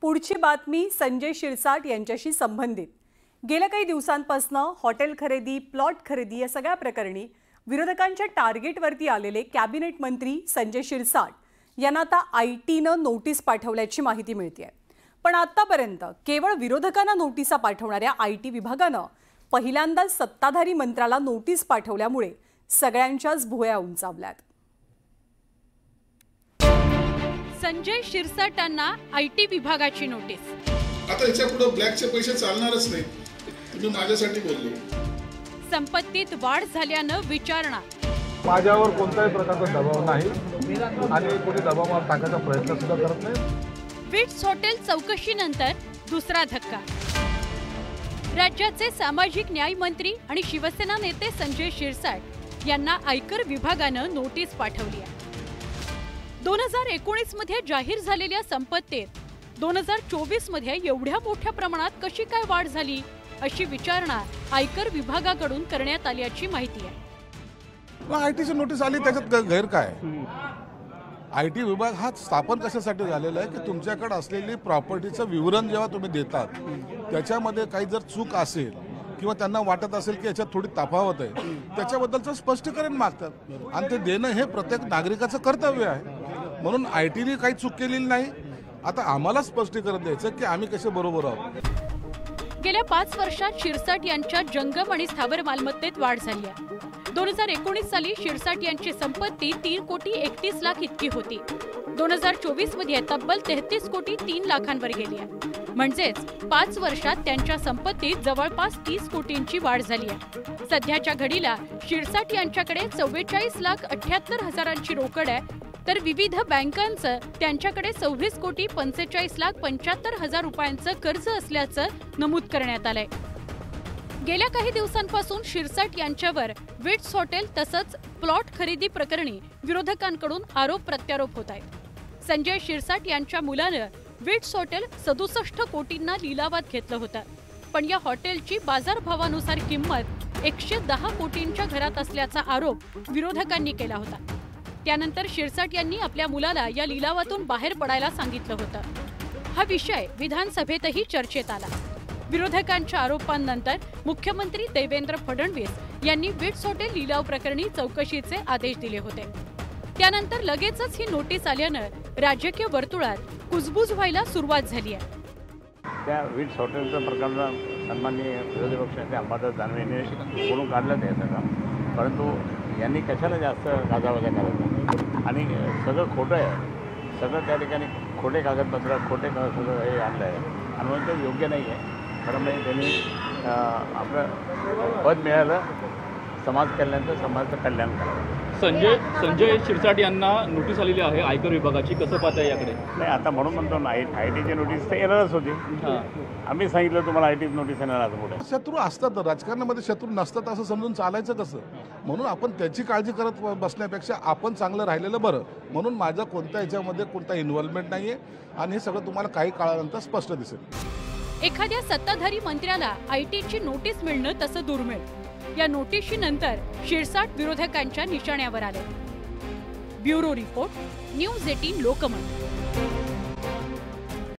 पुढची बातमी संजय शिरसाट यांच्याशी संबंधित। गेल्या काही दिवसांपासून हॉटेल खरेदी, प्लॉट खरेदी या सगळ्या प्रकरणी विरोधकांच्या टार्गेटवरती आलेले कॅबिनेट मंत्री संजय शिरसाट यांना आता आयटीनं नोटीस पाठवल्याची माहिती मिळते। पण आतापर्यंत केवळ विरोधकांना नोटिसा पाठवणाऱ्या आयटी विभागानं पहिल्यांदाच सत्ताधारी मंत्र्याला नोटीस पाठवल्यामुळे सगळ्यांच्याच भुवया उंचावल्यात। संजय शिरसाटांना आयटी विभागाची नोटीस। आता याच्यापुढे ब्लॅकचे पैसे चालणारच नाही, तुम्ही माझ्यासाठी बोलले। संपत्तीत वाढ झाल्यानं विचारणा। माझ्यावर कोणत्याही प्रकारचा दबाव नाही आणि कोणी दबाव टाकायचा प्रयत्न सुद्धा करत नाही। विट्स हॉटेल चौकशीनंतर दुसरा धक्का। राज्याचे सामाजिक न्याय मंत्री आणि शिवसेना नेते संजय शिरसाट यांना आयकर विभागानं नोटीस पाठवली आहे। 2019 मध्ये जाहीर झालेल्या संपत्तीत 2024 मध्ये एवढ्या मोठ्या प्रमाणात कशी काय वाढ झाली अशी विचारणा आयकर विभागाकडून करण्यात आल्याची माहिती आहे। आयटीची नोटीस आली, त्याच्यात गैर काय? आयटी विभाग हा स्थापन कशासाठी झालेला आहे की तुमच्याकडे असलेली प्रॉपर्टीचं विवरण जेव्हा तुम्ही देतात त्याच्यामध्ये काही जर चूक असेल किंवा त्यांना वाटत असेल की याच्यात थोडी तफावत आहे त्याच्याबद्दलचं स्पष्टीकरण मागतात आणि ते देणं हे प्रत्येक नागरिकाचं कर्तव्य आहे। म्हणून आयटीने काही चूक केलेली नाही, आता आम्हाला स्पष्टीकरण द्यायचं की आम्ही कसे बरोबर आहोत। गेल्या 5 वर्षात शिरसाट यांच्या जंगम आणि स्थावर मालमत्तेत वाढ झाली आहे। 2019 साली शिरसाट यांची संपत्ती 3 कोटी 31 लाख इतकी होती। 2024 मध्ये तब्बल 33 कोटी 3 लाखांवर गेली आहे। म्हणजेच 5 वर्षात त्यांच्या संपत्तीत जवळपास 30 कोटींची वाढ झाली आहे। सध्याच्या घडीला शिरसाट यांच्याकडे 44 लाख 78 हजारांची रोकड आहे, तर विविध बँकांचं त्यांच्याकडे 26 कोटी 45 लाख 75 हजार रुपयांचं कर्ज असल्याचं नमूद करण्यात आलंय। गेल्या काही दिवसांपासून शिरसाट यांच्यावर विट्स हॉटेल तसंच प्लॉट खरेदी प्रकरणी विरोधकांकडून आरोप प्रत्यारोप होत आहेत। संजय शिरसाट यांच्या मुलानं विट्स हॉटेल 67 कोटींना लिलावात घेतलं होतं, पण या हॉटेलची बाजारभावानुसार किंमत 110 कोटींच्या घरात असल्याचा आरोप विरोधकांनी केला होता। त्यानंतर शिरसाट यांनी आपल्या मुलाला या लिलावातून बाहेर पडायला सांगितलं होतं। हा विषय विधानसभेतही चर्चेत आला। विरोधकांच्या आरोपांनंतर मुख्यमंत्री देवेंद्र फडणवीस यांनी विट्स हॉटेल लिलाव प्रकरणी चौकशीचे आदेश दिले होते। त्यानंतर लगेचच ही नोटीस आल्यानं राजकीय वर्तुळात कुजबूज व्हायला सुरुवात झाली आहे। त्या विट्स हॉटेलचं प्रकरण सन्माननीय विरोधी पक्षनेते अंबादास दानवेने बोलून काढलं ते सगळं, परंतु यांनी कशाला जास्त गाजावाजा करायचा आणि सगळं खोटं आहे, सगळं त्या ठिकाणी खोटे कागदपत्र खोटे सगळं हे आणलं आहे आणि म्हणून ते योग्य नाही आहे। खरं म्हणजे त्यांनी आपलं पद मिळालं, समाज कल्याणाचं समाजाचं कल्याण करावं। संजय शिरसाट यांना नोटीस आलेली आहे आयकर विभागाची, कसं पाहता याकडे? नाही, आता म्हणून म्हणतो ना आयटीची नोटीस तर येणारच होती। आम्ही सांगितलं तुम्हाला आयटीची नोटीस येणार आता पुढे। शत्रू असतात, राजकारणामध्ये शत्रू नसतात असं समजून चालायचं कसं? म्हणून आपण त्याची काळजी करत बसण्यापेक्षा आपण चांगलं राहिलेलं बरं। म्हणून माझं कोणत्या याच्यामध्ये कोणता इन्व्हॉल्वमेंट नाहीये आणि हे सगळं तुम्हाला काही काळानंतर स्पष्ट दिसेल। एखाद्या सत्ताधारी मंत्र्याला आयटीची नोटीस मिळणं तसं दुर्मिळ। या नोटीशीनंतर शिरसाट विरोधकांच्या निशाण्यावर आले। Bureau report, news 18 Lokmat.